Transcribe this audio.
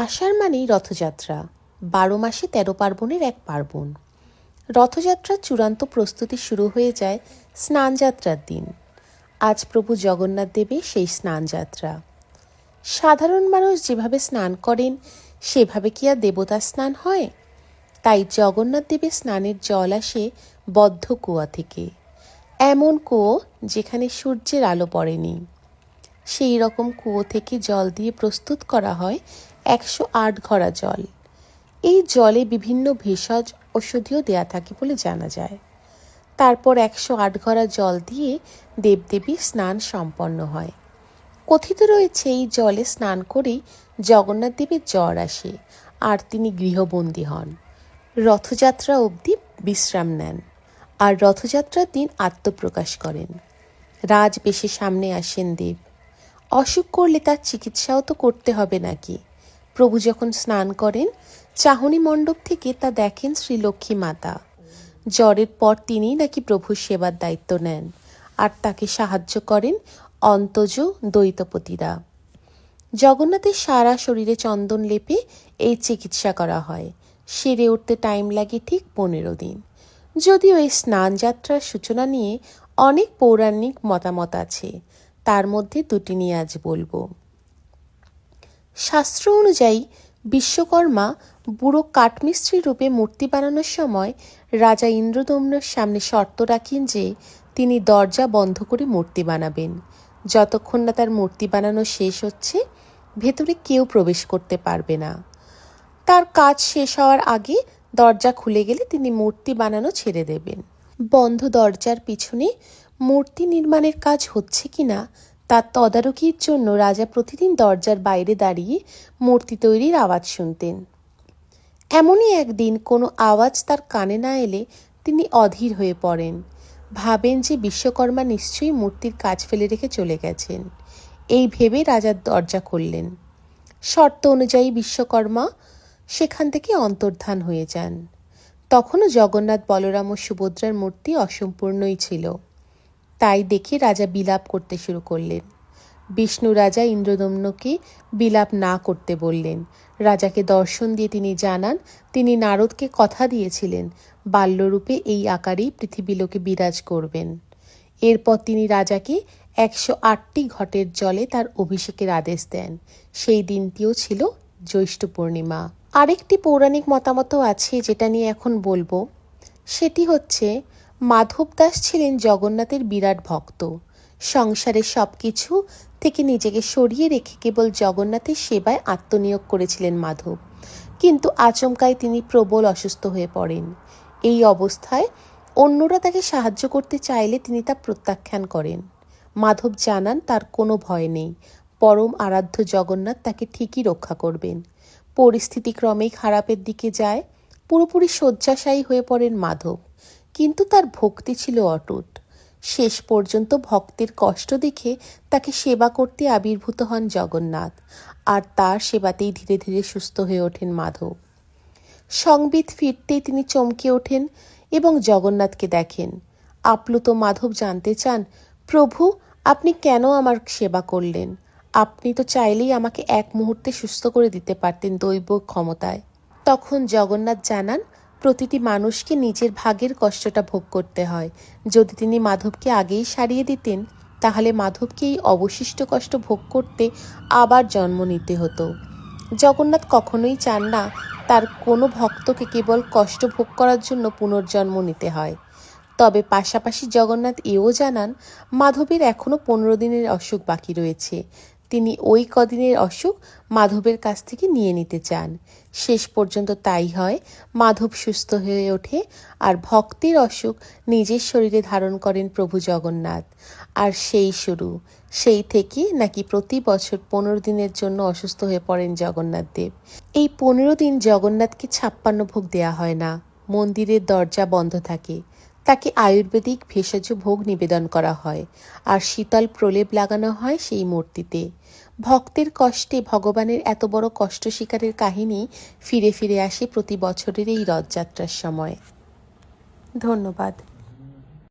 আষাঢ় মানেই রথযাত্রা, ১২ মাসে ১৩ পার্বণের এক পার্বণ। রথযাত্রার চূড়ান্ত প্রস্তুতি শুরু হয়ে যায় স্নানযাত্রার দিন। আজ প্রভু জগন্নাথ দেবের সেই স্নানযাত্রা। সাধারণ মানুষ যেভাবে স্নান করেন সেভাবে কি আর দেবতার স্নান হয়? তাই জগন্নাথ দেবের স্নানের জল আসে বদ্ধ কুয়া থেকে, এমন কুয়ো যেখানে সূর্যের আলো পড়েনি। সেই রকম কুয়ো থেকে জল দিয়ে প্রস্তুত করা হয় ১০৮ ঘড়া জল। এই জলে বিভিন্ন ভেষজ ঔষধিও দেয়া থাকে বলে জানা যায়। তারপর ১০৮ ঘড়া জল দিয়ে দেবদেবীর স্নান সম্পন্ন হয়। কথিত রয়েছে এই জলে স্নান করেই জগন্নাথ দেবের জ্বর আসে আর তিনি গৃহবন্দী হন, রথযাত্রা অবধি বিশ্রাম নেন আর রথযাত্রার দিন আত্মপ্রকাশ করেন। রাজবেশে সামনে আসেন দেব। অসুখ করলে তার চিকিৎসাও তো করতে হবে নাকি? প্রভু যখন স্নান করেন, চাহনি মণ্ডপ থেকে তা দেখেন শ্রীলক্ষ্মী মাতা। জ্বরের পর তিনিই নাকি প্রভুর সেবার দায়িত্ব নেন আর তাকে সাহায্য করেন অন্তজ দ্বৈতপতিরা। জগন্নাথের সারা শরীরে চন্দন লেপে এই চিকিৎসা করা হয়। সেরে উঠতে টাইম লাগে ঠিক ১৫ দিন। যদিও এই স্নান যাত্রার সূচনা নিয়ে অনেক পৌরাণিক মতামত আছে, তার মধ্যে দুটি নিয়ে আজ বলবো। শাস্ত্র অনুযায়ী বিশ্বকর্মা বুড়ো কাঠমিস্ত্রি রূপে মূর্তি বানানোর সময় রাজা ইন্দ্রদম্নের সামনে শর্ত রাখেন যে তিনি দরজা বন্ধ করে মূর্তি বানাবেন। যতক্ষণ না তার মূর্তি বানানো শেষ হচ্ছে, ভেতরে কেউ প্রবেশ করতে পারবে না। তার কাজ শেষ হওয়ার আগে দরজা খুলে গেলে তিনি মূর্তি বানানো ছেড়ে দেবেন। বন্ধ দরজার পিছনে মূর্তি নির্মাণের কাজ হচ্ছে কিনা তার তদারকির জন্য রাজা প্রতিদিন দরজার বাইরে দাঁড়িয়ে মূর্তি তৈরির আওয়াজ শুনতেন। এমনই একদিন কোনো আওয়াজ তার কানে না এলে তিনি অধীর হয়ে পড়েন। ভাবেন যে বিশ্বকর্মা নিশ্চয়ই মূর্তির কাজ ফেলে রেখে চলে গেছেন। এই ভেবে রাজার দরজা খুললেন। শর্ত অনুযায়ী বিশ্বকর্মা সেখান থেকে অন্তর্ধান হয়ে যান। তখনও জগন্নাথ, বলরাম ও সুভদ্রার মূর্তি অসম্পূর্ণই ছিল। তাই দেখে রাজা বিলাপ করতে শুরু করলেন। বিষ্ণু রাজা ইন্দ্রদম্নকে বিলাপ না করতে বললেন। রাজাকে দর্শন দিয়ে তিনি জানান তিনি নারদকে কথা দিয়েছিলেন বাল্যরূপে এই আকারেই পৃথিবীলোকে বিরাজ করবেন। এরপর তিনি রাজাকে ১০৮টি ঘটের জলে তার অভিষেকের আদেশ দেন। সেই দিনটিও ছিল জ্যৈষ্ঠ পূর্ণিমা। আরেকটি পৌরাণিক মতামতও আছে যেটা নিয়ে এখন বলবো। সেটি হচ্ছে, মাধব দাস ছিলেন জগন্নাথের বিরাট ভক্ত। সংসারের সব কিছু থেকে নিজেকে সরিয়ে রেখে কেবল জগন্নাথের সেবায় আত্মনিয়োগ করেছিলেন মাধব। কিন্তু আচমকায় তিনি প্রবল অসুস্থ হয়ে পড়েন। এই অবস্থায় অন্যরা তাকে সাহায্য করতে চাইলে তিনি তা প্রত্যাখ্যান করেন। মাধব জানান তার কোনো ভয় নেই, পরম আরাধ্য জগন্নাথ তাকে ঠিকই রক্ষা করবেন। পরিস্থিতি ক্রমেই খারাপের দিকে যায়। পুরোপুরি শয্যাশায়ী হয়ে পড়েন মাধব, কিন্তু তার ভক্তি ছিল অটুট। শেষ পর্যন্ত ভক্তের কষ্ট দেখে তাকে সেবা করতে আবির্ভূত হন জগন্নাথ, আর তার সেবাতেই ধীরে ধীরে সুস্থ হয়ে ওঠেন মাধব। সংবিত ফিরতেই তিনি চমকে ওঠেন এবং জগন্নাথকে দেখেন। আপ্লুত মাধব জানতে চান, প্রভু, আপনি কেন আমার সেবা করলেন? আপনি তো চাইলেই আমাকে এক মুহূর্তে সুস্থ করে দিতে পারতেন দৈব ক্ষমতায়। তখন জগন্নাথ জানান, প্রতিটি মানুষকে নিজের ভাগের কষ্টটা ভোগ করতে হয়। যদি তিনি মাধবকে আগেই সারিয়ে দিতেন, তাহলে মাধবকে এই অবশিষ্ট কষ্ট ভোগ করতে আবার জন্ম নিতে হতো। জগন্নাথ কখনোই চান না তার কোনো ভক্তকে কেবল কষ্ট ভোগ করার জন্য পুনর্জন্ম নিতে হয়। তবে পাশাপাশি জগন্নাথ এও জানান, মাধবের এখনও ১৫ দিনের অসুখ বাকি রয়েছে। তিনি ওই কদিনের অসুখ মাধবের কাছ থেকে নিয়ে নিতে চান। শেষ পর্যন্ত তাই হয়। মাধব সুস্থ হয়ে ওঠে আর ভক্তের অসুখ নিজের শরীরে ধারণ করেন প্রভু জগন্নাথ। আর সেই শুরু। সেই থেকে নাকি প্রতি বছর ১৫ দিনের জন্য অসুস্থ হয়ে পড়েন জগন্নাথ দেব। এই ১৫ দিন জগন্নাথকে ৫৬ ভোগ দেয়া হয় না। মন্দিরের দরজা বন্ধ থাকে। তাকে আয়ুর্বেদিক ভেষজ ভোগ নিবেদন করা হয় আর শীতল প্রলেপ লাগানো হয় সেই মূর্তিতে। ভক্তের কষ্টে ভগবানের এত বড় কষ্ট স্বীকারের কাহিনী ফিরে ফিরে আসে প্রতি বছরের এই রথযাত্রার সময়। ধন্যবাদ।